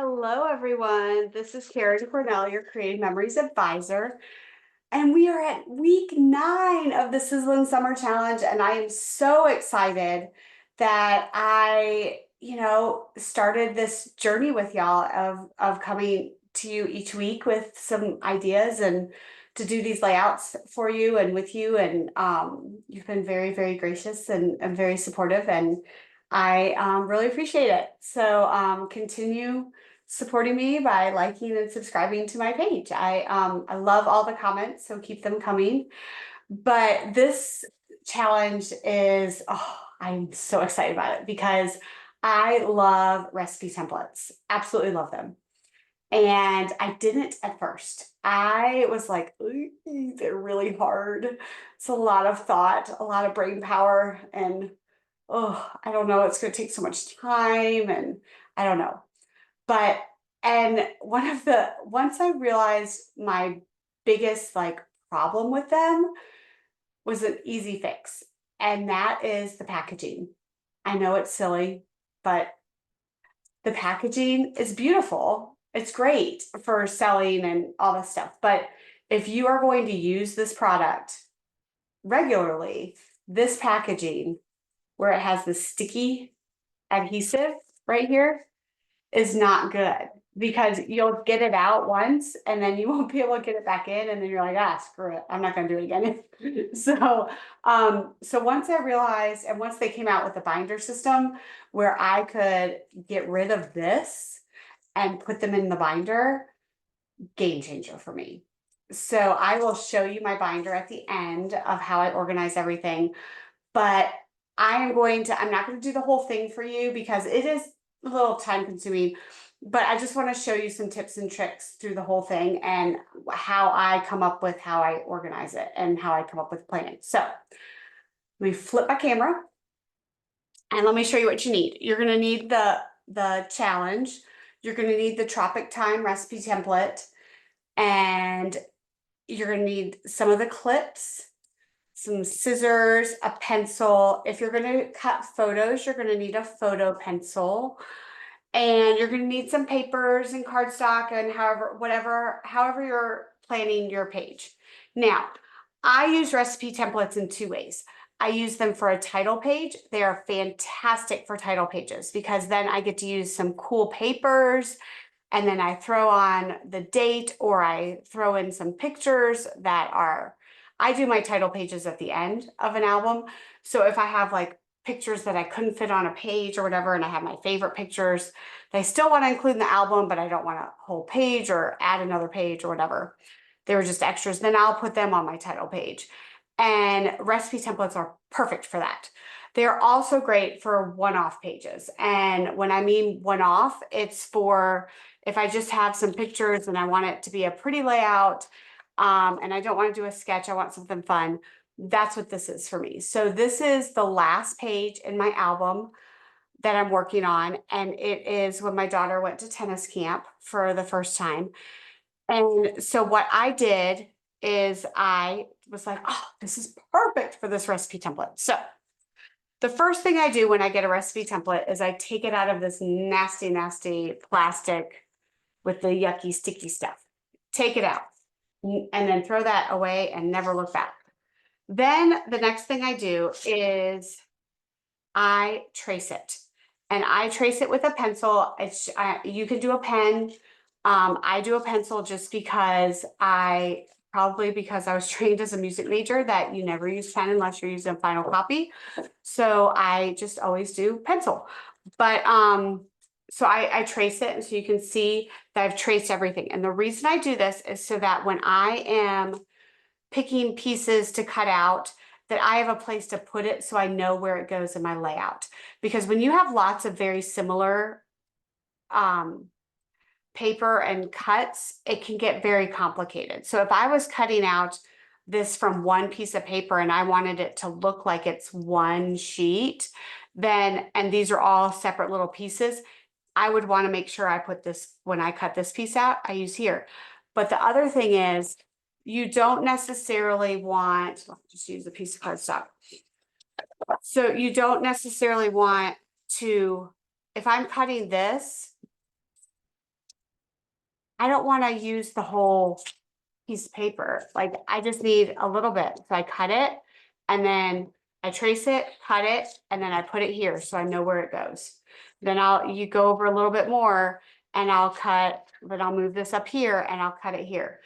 Hello, everyone. This is Karen Cornell, your Creative Memories Advisor. And we are at week 9 of the Sizzlin Summer Challenge. And I am so excited that started this journey with y'all of coming to you each week with some ideas and to do these layouts for you and with you. And you've been very, very gracious and very supportive. And I really appreciate it. So continue supporting me by liking and subscribing to my page. I love all the comments, so keep them coming. But this challenge is I'm so excited about it because I love recipe templates. Absolutely love them. And I didn't at first. I was like, "Ooh, they're really hard. It's a lot of thought, a lot of brain power, and I don't know, it's going to take so much time, and I don't know." But and once I realized my biggest like problem with them was an easy fix, and that is the packaging. I know it's silly, but the packaging is beautiful. It's great for selling and all this stuff. But if you are going to use this product regularly, this packaging where it has the sticky adhesive right here is not good because you'll get it out once and then you won't be able to get it back in, and then you're like, screw it, I'm not going to do it again. So once I realized, and once they came out with the binder system where I could get rid of this and put them in the binder, game changer for me. So I will show you my binder at the end of how I organize everything, but I'm not going to do the whole thing for you because it is a little time consuming, but I just want to show you some tips and tricks through the whole thing and how I come up with how I organize it and how I come up with planning. So let me flip my camera and let me show you what you need. You're going to need the challenge. You're going to need the Tropic Time recipe template, and you're going to need some of the clips, some scissors, a pencil. If you're going to cut photos, you're going to need a photo pencil, and you're going to need some papers and cardstock and however you're planning your page. Now, I use recipe templates in 2 ways. I use them for a title page. They are fantastic for title pages because then I get to use some cool papers, and then I throw on the date or I throw in some pictures I do my title pages at the end of an album. So if I have like pictures that I couldn't fit on a page or whatever, and I have my favorite pictures that I still want to include in the album, but I don't want a whole page or add another page or whatever, they were just extras, then I'll put them on my title page. And recipe templates are perfect for that. They're also great for one-off pages. And when I mean one-off, it's for if I just have some pictures and I want it to be a pretty layout, and I don't want to do a sketch, I want something fun. That's what this is for me. So this is the last page in my album that I'm working on, and it is when my daughter went to tennis camp for the first time. And so what I did is I was like, oh, this is perfect for this recipe template. So the first thing I do when I get a recipe template is I take it out of this nasty, nasty plastic with the yucky, sticky stuff. Take it out and then throw that away and never look back. Then the next thing I do is I trace it, and I trace it with a pencil. You can do a pen. I do a pencil just because because I was trained as a music major that you never use pen unless you're using Final Copy. So I just always do pencil. But so I trace it, and so you can see that I've traced everything. And the reason I do this is so that when I am picking pieces to cut out, that I have a place to put it so I know where it goes in my layout. Because when you have lots of very similar paper and cuts, it can get very complicated. So if I was cutting out this from one piece of paper and I wanted it to look like it's one sheet, and these are all separate little pieces, I would want to make sure I put this, when I cut this piece out, I use here. But the other thing is, you don't necessarily want, just use a piece of cardstock. So you don't necessarily want to, if I'm cutting this, I don't want to use the whole piece of paper. Like I just need a little bit. So I cut it and then I trace it, cut it, and then I put it here so I know where it goes. Then you go over a little bit more and then I'll move this up here and I'll cut it here.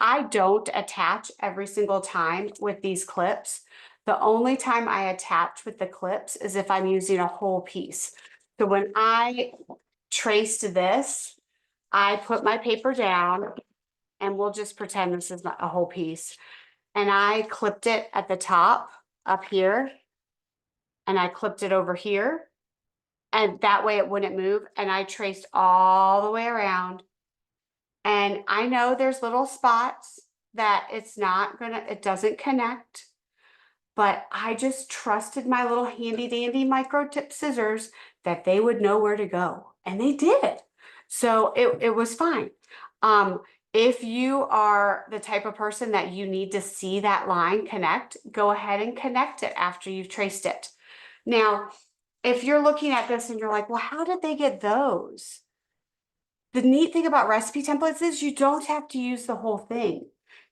I don't attach every single time with these clips. The only time I attach with the clips is if I'm using a whole piece. So when I traced this, I put my paper down and we'll just pretend this is not a whole piece. And I clipped it at the top up here. And I clipped it over here. And that way it wouldn't move. And I traced all the way around. And I know there's little spots that it doesn't connect. But I just trusted my little handy dandy micro tip scissors that they would know where to go. And they did. So it was fine. If you are the type of person that you need to see that line connect, go ahead and connect it after you've traced it. Now, if you're looking at this and you're like, well, how did they get those? The neat thing about recipe templates is you don't have to use the whole thing.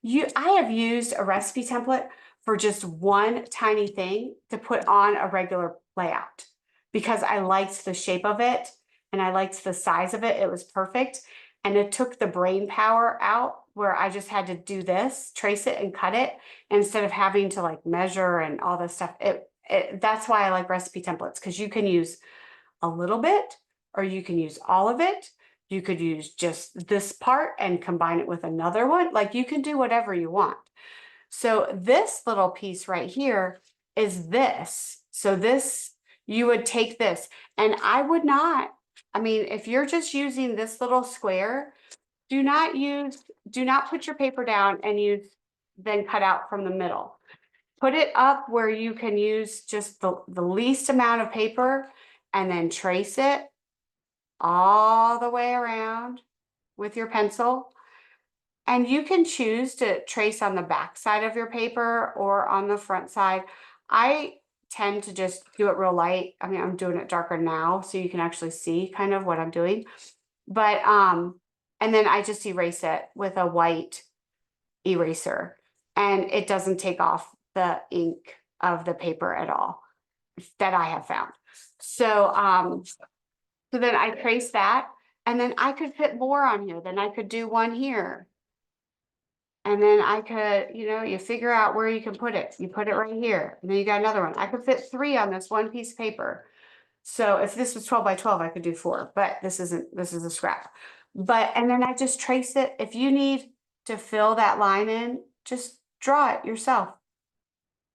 I have used a recipe template for just one tiny thing to put on a regular layout because I liked the shape of it and I liked the size of it. It was perfect. And it took the brain power out where I just had to do this, trace it and cut it instead of having to like measure and all this stuff. That's why I like recipe templates because you can use a little bit or you can use all of it. You could use just this part and combine it with another one. Like you can do whatever you want. So this little piece right here is this. So you would take this and if you're just using this little square, do not put your paper down and then cut out from the middle. Put it up where you can use just the least amount of paper and then trace it all the way around with your pencil. And you can choose to trace on the back side of your paper or on the front side. I tend to just do it real light. I mean, I'm doing it darker now so you can actually see kind of what I'm doing. But, and then I just erase it with a white eraser and it doesn't take off the ink of the paper at all that I have found. So then I trace that and then I could fit more on here. Then I could do one here. And then I could, you figure out where you can put it. You put it right here. And then you got another one. I could fit 3 on this one piece of paper. So if this was 12 by 12, I could do 4, but this is a scrap. And then I just trace it. If you need to fill that line in, just draw it yourself.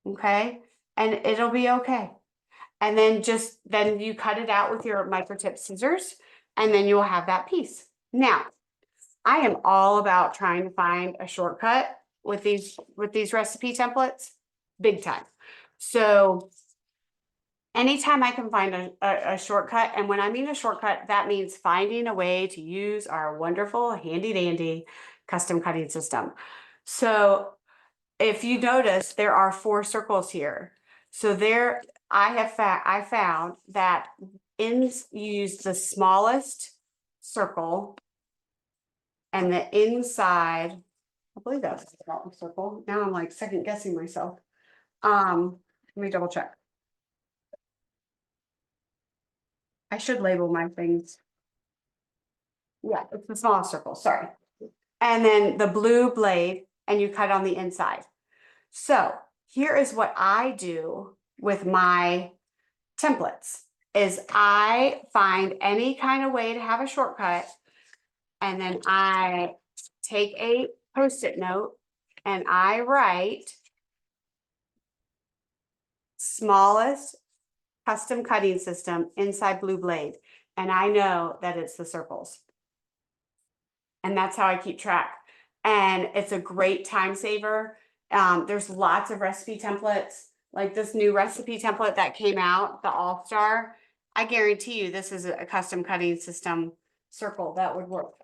Okay. And it'll be okay. And then then you cut it out with your micro tip scissors and then you'll have that piece. Now, I am all about trying to find a shortcut with these recipe templates, big time. So anytime I can find a shortcut, and when I mean a shortcut, that means finding a way to use our wonderful handy dandy custom cutting system. So if you notice, there are 4 circles here. So I found that use the smallest circle and the inside, I believe that's the small circle. Now I'm like second guessing myself. Let me double check. I should label my things. Yeah, it's the smallest circle, sorry. And then the blue blade, and you cut on the inside. So here is what I do with my templates is I find any kind of way to have a shortcut. And then I take a Post-it note and I write smallest custom cutting system inside blue blade. And I know that it's the circles. And that's how I keep track. And it's a great time saver. There's lots of recipe templates, like this new recipe template that came out, the All-Star. I guarantee you this is a custom cutting system circle that would work.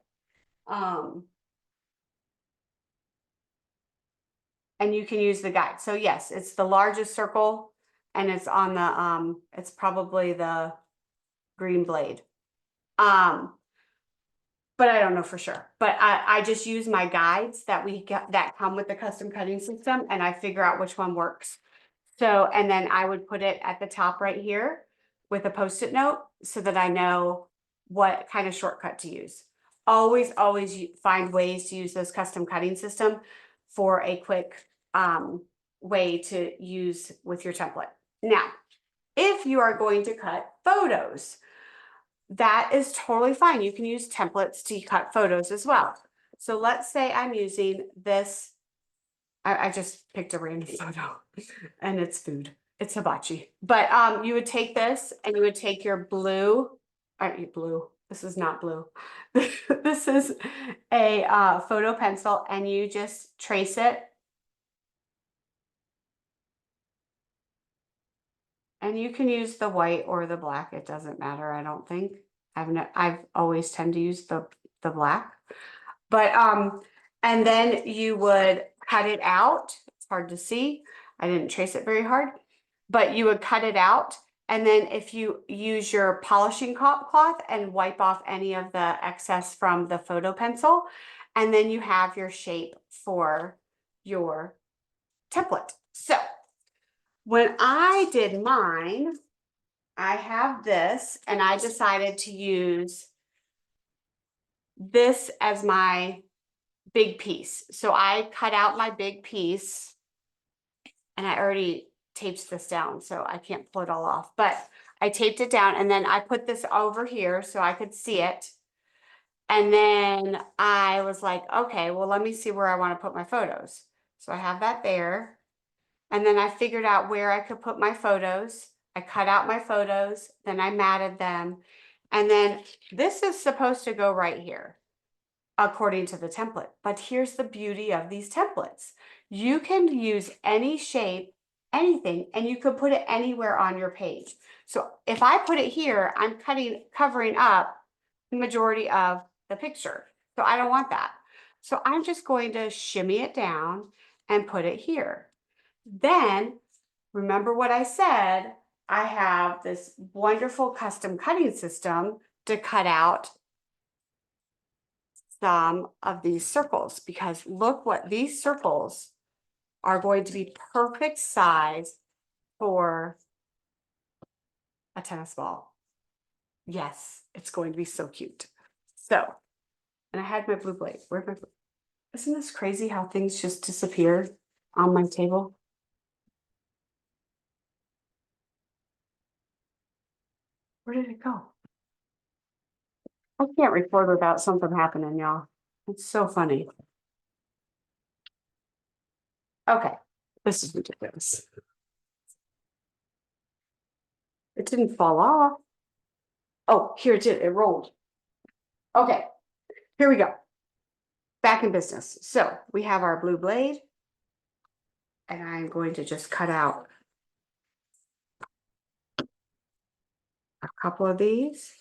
And you can use the guide. So yes, it's the largest circle and it's on the, it's probably the green blade. but I don't know for sure. But I just use my guides that we get that come with the custom cutting system, and I figure out which one works. So, and then I would put it at the top right here with a Post-it note so that I know what kind of shortcut to use. Always find ways to use this custom cutting system for a quick way to use with your template. Now, if you are going to cut photos, that is totally fine. You can use templates to cut photos as well. So let's say I'm using this. I just picked a random photo and it's food. It's hibachi. But you would take this and you would take your blue, blue. This is not blue. This is a photo pencil, and you just trace it. And you can use the white or the black. It doesn't matter, I don't think. I've always tend to use the black. But and then you would cut it out. It's hard to see. I didn't trace it very hard, but you would cut it out. And then if you use your polishing cloth and wipe off any of the excess from the photo pencil, and then you have your shape for your template. So when I did mine, I have this, and I decided to use this as my big piece. So I cut out my big piece, and I already taped this down, so I can't pull it all off, but I taped it down, and then I put this over here so I could see it. And then I was like, okay, well, let me see where I want to put my photos. So I have that there. And then I figured out where I could put my photos. I cut out my photos, then I matted them. And then this is supposed to go right here, according to the template. But here's the beauty of these templates. You can use any shape, anything, and you could put it anywhere on your page. So if I put it here, I'm covering up the majority of the picture. So I don't want that. So I'm just going to shimmy it down and put it here. Then, remember what I said, I have this wonderful custom cutting system to cut out some of these circles, because look what these circles are going to be perfect size for a tennis ball. Yes, it's going to be so cute. So, and I had my blue blade. Where's my blue? Isn't this crazy how things just disappear on my table? Where did it go? I can't record without something happening, y'all. It's so funny. Okay, this is ridiculous. It didn't fall off. Oh, here it did. It rolled. Okay, here we go. Back in business. So we have our blue blade, and I'm going to just cut out a couple of these.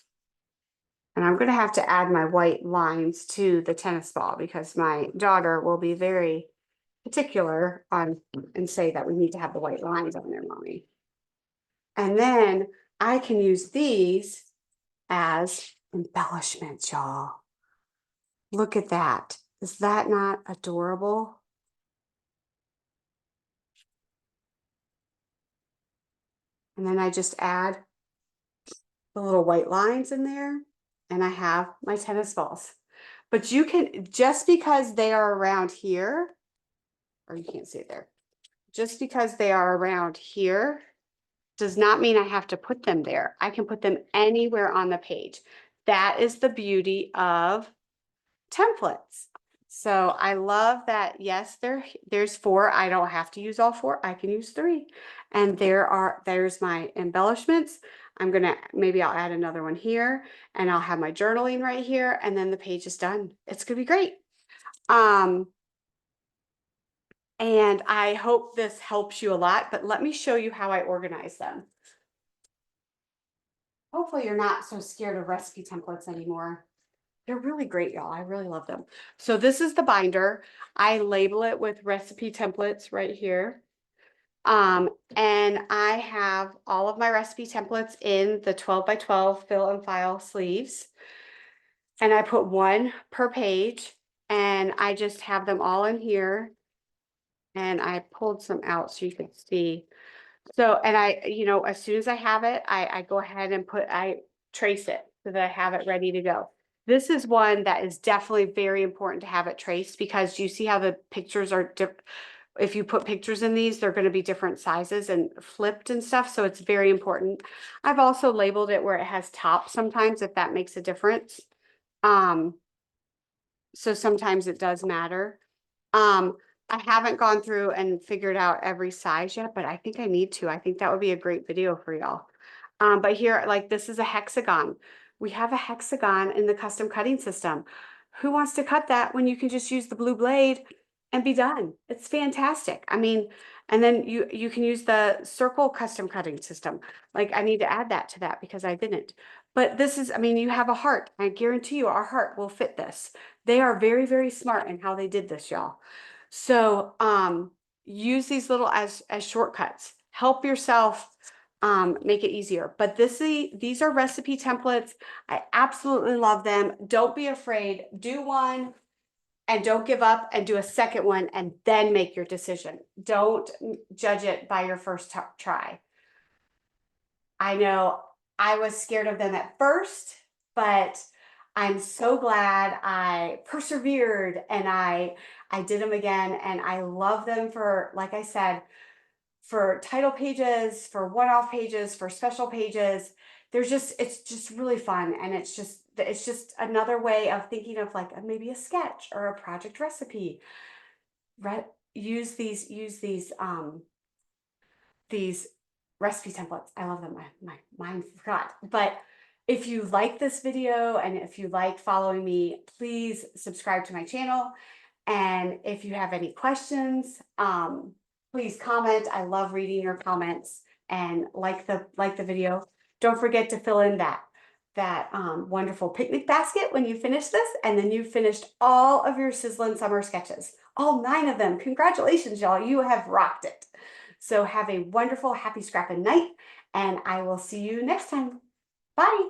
And I'm going to have to add my white lines to the tennis ball, because my daughter will be very particular on and say that we need to have the white lines on there, mommy. And then I can use these as embellishments, y'all. Look at that. Is that not adorable? And then I just add the little white lines in there, and I have my tennis balls. But you can, just because they are around here, or you can't see it there, just because they are around here does not mean I have to put them there. I can put them anywhere on the page. That is the beauty of templates. So I love that. Yes, there's 4. I don't have to use all 4. I can use 3. And there's my embellishments. Maybe I'll add another one here, and I'll have my journaling right here, and then the page is done. It's gonna be great. And I hope this helps you a lot, but let me show you how I organize them. Hopefully you're not so scared of recipe templates anymore. They're really great, y'all. I really love them. So this is the binder. I label it with recipe templates right here. And I have all of my recipe templates in the 12 by 12 fill and file sleeves. And I put one per page, and I just have them all in here. And I pulled some out so you could see. So, and I, as soon as I have it, I go ahead and I trace it so that I have it ready to go. This is one that is definitely very important to have it traced, because you see how the pictures are different. If you put pictures in these, they're going to be different sizes and flipped and stuff. So it's very important. I've also labeled it where it has top sometimes, if that makes a difference. So sometimes it does matter. I haven't gone through and figured out every size yet, but I think I need to. I think that would be a great video for y'all. But here, like, this is a hexagon. We have a hexagon in the custom cutting system. Who wants to cut that when you can just use the blue blade and be done? It's fantastic. I mean, and then you can use the circle custom cutting system. Like, I need to add that to that because I didn't. But this is, I mean, you have a heart. I guarantee you our heart will fit this. They are very, very smart in how they did this, y'all. So use these little as shortcuts. Help yourself make it easier. But these are recipe templates. I absolutely love them. Don't be afraid. Do one and don't give up, and do a second one and then make your decision. Don't judge it by your first try. I know I was scared of them at first, but I'm so glad I persevered, and I did them again, and I love them for, like I said, for title pages, for one-off pages, for special pages. It's just really fun, and it's just another way of thinking of, like, maybe a sketch or a project recipe. Use these recipe templates. I love them. My mind forgot. But if you like this video and if you like following me, please subscribe to my channel. And if you have any questions, please comment. I love reading your comments, and like the video. Don't forget to fill in that wonderful picnic basket when you finish this, and then you've finished all of your Sizzlin summer sketches, all 9 of them. Congratulations, y'all. You have rocked it. So have a wonderful, happy scrapping night, and I will see you next time. Bye.